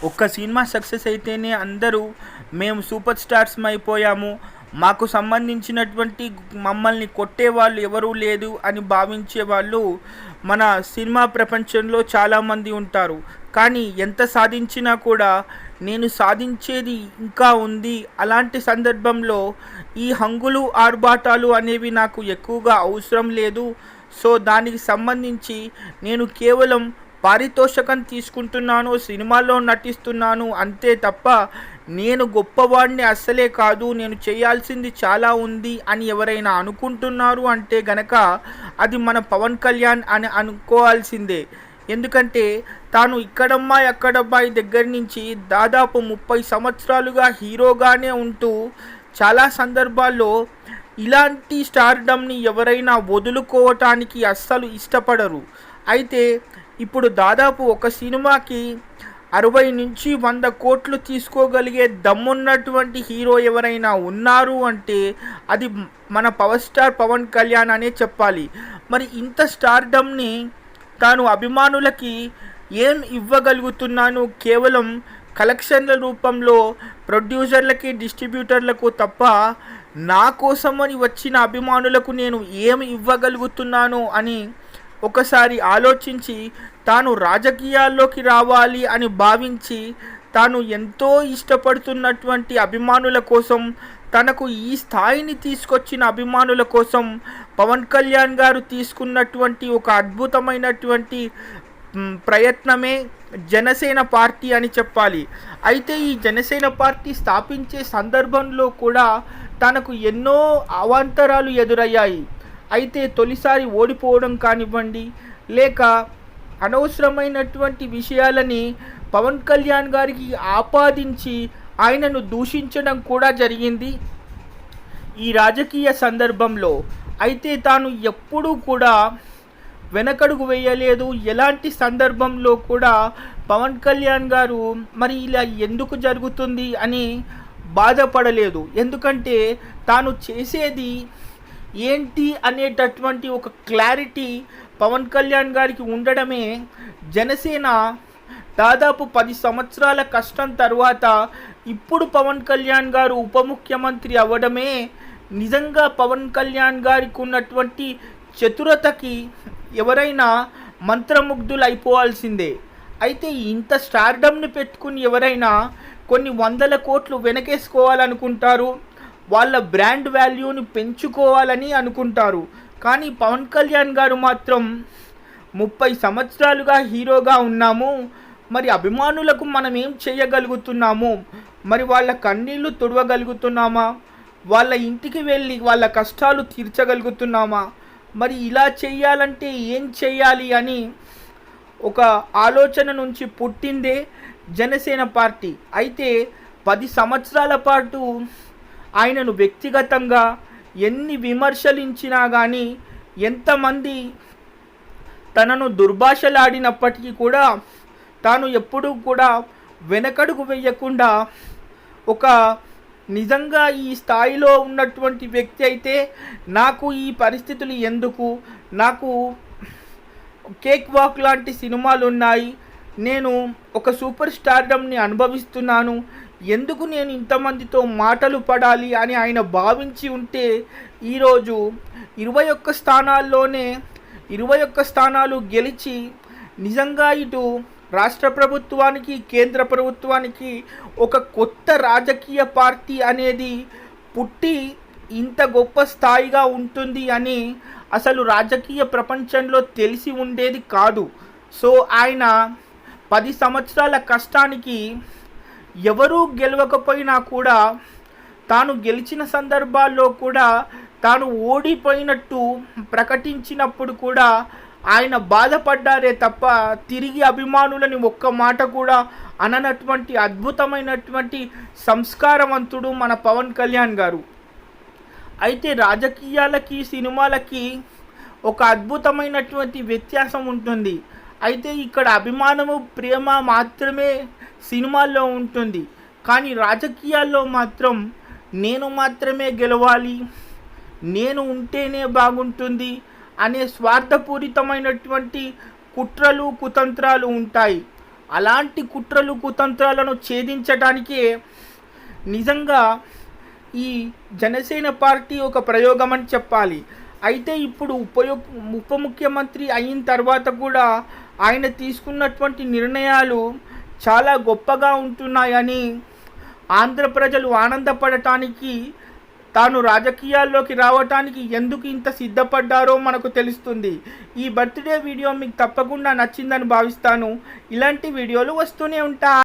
ఒక్క cinema success అయితేనే అందరూ మేము సూపర్ స్టార్స్ అయిపోయాము, మాకు సంబంధించినటువంటి మమ్మల్ని కొట్టేవాళ్ళు ఎవరూ లేదు అని భావించే వాళ్ళు మన సినిమా ప్రపంచంలో చాలామంది ఉంటారు. కానీ ఎంత సాధించినా కూడా నేను సాధించేది ఇంకా ఉంది. అలాంటి సందర్భంలో ఈ హంగులు ఆర్భాటాలు అనేవి నాకు ఎక్కువగా అవసరం లేదు. సో దానికి సంబంధించి నేను కేవలం పారితోషికం తీసుకుంటున్నాను, సినిమాల్లో నటిస్తున్నాను అంతే తప్ప నేను గొప్పవాడిని అస్సలే కాదు, నేను చేయాల్సింది చాలా ఉంది అని ఎవరైనా అనుకుంటున్నారు అంటే గనక అది మన పవన్ కళ్యాణ్ అని అనుకోవాల్సిందే. ఎందుకంటే తాను ఇక్కడమ్మాయి అక్కడబ్బాయి దగ్గర నుంచి దాదాపు 30 సంవత్సరాలుగా హీరోగానే ఉంటూ చాలా సందర్భాల్లో ఇలాంటి స్టార్డమ్ని ఎవరైనా వదులుకోవటానికి అస్సలు ఇష్టపడరు. అయితే ఇప్పుడు దాదాపు ఒక సినిమాకి 60 నుంచి 100 కోట్లు తీసుకోగలిగే దమ్మున్నటువంటి హీరో ఎవరైనా ఉన్నారు అంటే అది మన పవర్ స్టార్ పవన్ కళ్యాణ్ అనే చెప్పాలి. మరి ఇంత స్టార్డమ్ని తాను అభిమానులకి ఏం ఇవ్వగలుగుతున్నాను? కేవలం కలెక్షన్ల రూపంలో ప్రొడ్యూసర్లకి, డిస్ట్రిబ్యూటర్లకు తప్ప నా కోసమని వచ్చిన అభిమానులకు నేను ఏమి ఇవ్వగలుగుతున్నాను అని ఒకసారి ఆలోచించి తాను రాజకీయాల్లోకి రావాలి అని భావించి తాను ఎంతో ఇష్టపడుతున్నటువంటి అభిమానుల కోసం, తనకు ఈ స్థాయిని తీసుకొచ్చిన అభిమానుల కోసం పవన్ కళ్యాణ్ గారు తీసుకున్నటువంటి ఒక అద్భుతమైనటువంటి ప్రయత్నమే జనసేన పార్టీ అని చెప్పాలి. అయితే ఈ జనసేన పార్టీ స్థాపించే సందర్భంలో కూడా తనకు ఎన్నో అవాంతరాలు ఎదురయ్యాయి. అయితే తొలిసారి ఓడిపోవడం కానివ్వండి, లేక అనవసరమైనటువంటి విషయాలని పవన్ కళ్యాణ్ గారికి ఆపాదించి ఆయనను దూషించడం కూడా జరిగింది ఈ రాజకీయ సందర్భంలో. అయితే తాను ఎప్పుడూ కూడా వెనకడుగు వేయలేదు. ఎలాంటి సందర్భంలో కూడా పవన్ కళ్యాణ్ గారు మరి ఇలా ఎందుకు జరుగుతుంది అని బాధపడలేదు. ఎందుకంటే తాను చేసేది ఏంటి అనేటటువంటి ఒక క్లారిటీ పవన్ కళ్యాణ్ గారికి ఉండడమే జనసేన దాదాపు 10 సంవత్సరాల కష్టం తర్వాత ఇప్పుడు పవన్ కళ్యాణ్ గారు ఉప ముఖ్యమంత్రి అవ్వడమే నిజంగా పవన్ కళ్యాణ్ గారికి ఉన్నటువంటి చతురతకి ఎవరైనా మంత్రముగ్ధులు అయిపోవాల్సిందే. అయితే ఇంత స్టార్డమ్ని పెట్టుకుని ఎవరైనా కొన్ని 100 కోట్లు వెనకేసుకోవాలనుకుంటారు, వాళ్ళ బ్రాండ్ వాల్యూని పెంచుకోవాలని అనుకుంటారు. కానీ పవన్ కళ్యాణ్ గారు మాత్రం 30 సంవత్సరాలుగా హీరోగా ఉన్నాము, మరి అభిమానులకు మనం ఏం చేయగలుగుతున్నాము? మరి వాళ్ళ కన్నీళ్లు తుడవగలుగుతున్నామా? వాళ్ళ ఇంటికి వెళ్ళి వాళ్ళ కష్టాలు తీర్చగలుగుతున్నామా? మరి ఇలా చేయాలంటే ఏం చేయాలి అని ఒక ఆలోచన నుంచి పుట్టిందే జనసేన పార్టీ. అయితే 10 సంవత్సరాల పాటు ఆయనను వ్యక్తిగతంగా ఎన్ని విమర్శలించినా కానీ, ఎంతమంది తనను దుర్భాషలాడినప్పటికీ కూడా తాను ఎప్పుడూ కూడా వెనకడుగు వేయకుండా ఒక నిజంగా ఈ స్థాయిలో ఉన్నటువంటి వ్యక్తి అయితే నాకు ఈ పరిస్థితులు ఎందుకు, నాకు కేక్ వాక్ లాంటి సినిమాలు ఉన్నాయి, నేను ఒక సూపర్ స్టార్డమ్ని అనుభవిస్తున్నాను, ఎందుకు నేను ఇంతమందితో మాటలు పడాలి అని ఆయన భావించి ఉంటే ఈరోజు 21 స్థానాల్లోనే 21 స్థానాలు గెలిచి నిజంగా ఇటు రాష్ట్ర ప్రభుత్వానికి, కేంద్ర ప్రభుత్వానికి ఒక కొత్త రాజకీయ పార్టీ అనేది పుట్టి ఇంత గొప్ప స్థాయిగా ఉంటుంది అని అసలు రాజకీయ ప్రపంచంలో తెలిసి ఉండేది కాదు. సో ఆయన 10 సంవత్సరాల కష్టానికి ఎవరూ గెలవకపోయినా కూడా తాను గెలిచిన సందర్భాల్లో కూడా తాను ఓడిపోయినట్టు ప్రకటించినప్పుడు కూడా ఆయన బాధపడ్డారే తప్ప తిరిగి అభిమానులని ఒక్క మాట కూడా అననటువంటి అద్భుతమైనటువంటి సంస్కారవంతుడు మన పవన్ కళ్యాణ్ గారు. అయితే రాజకీయాలకి, సినిమాలకి ఒక అద్భుతమైనటువంటి వ్యత్యాసం ఉంటుంది. అయితే ఇక్కడ అభిమానము, ప్రేమ మాత్రమే సినిమాల్లో ఉంటుంది. కానీ రాజకీయాల్లో మాత్రం నేను మాత్రమే గెలవాలి, నేను ఉంటేనే బాగుంటుంది అనే స్వార్థపూరితమైనటువంటి కుట్రలు, కుతంత్రాలు ఉంటాయి. అలాంటి కుట్రలు కుతంత్రాలను ఛేదించడానికే నిజంగా ఈ జనసేన పార్టీ ఒక ప్రయోగం అని చెప్పాలి. అయితే ఇప్పుడు ఉప ముఖ్యమంత్రి అయిన తర్వాత కూడా ఆయన తీసుకున్నటువంటి నిర్ణయాలు చాలా గొప్పగా ఉంటున్నాయని ఆంధ్ర ప్రజలు ఆనందపడటానికి, తాను రాజకీయాల్లోకి రావటానికి ఎందుకు ఇంత సిద్ధపడ్డారో మనకు తెలుస్తుంది. ఈ బర్త్డే వీడియో మీకు తప్పకుండా నచ్చిందని భావిస్తాను. ఇలాంటి వీడియోలు వస్తూనే ఉంటాయి.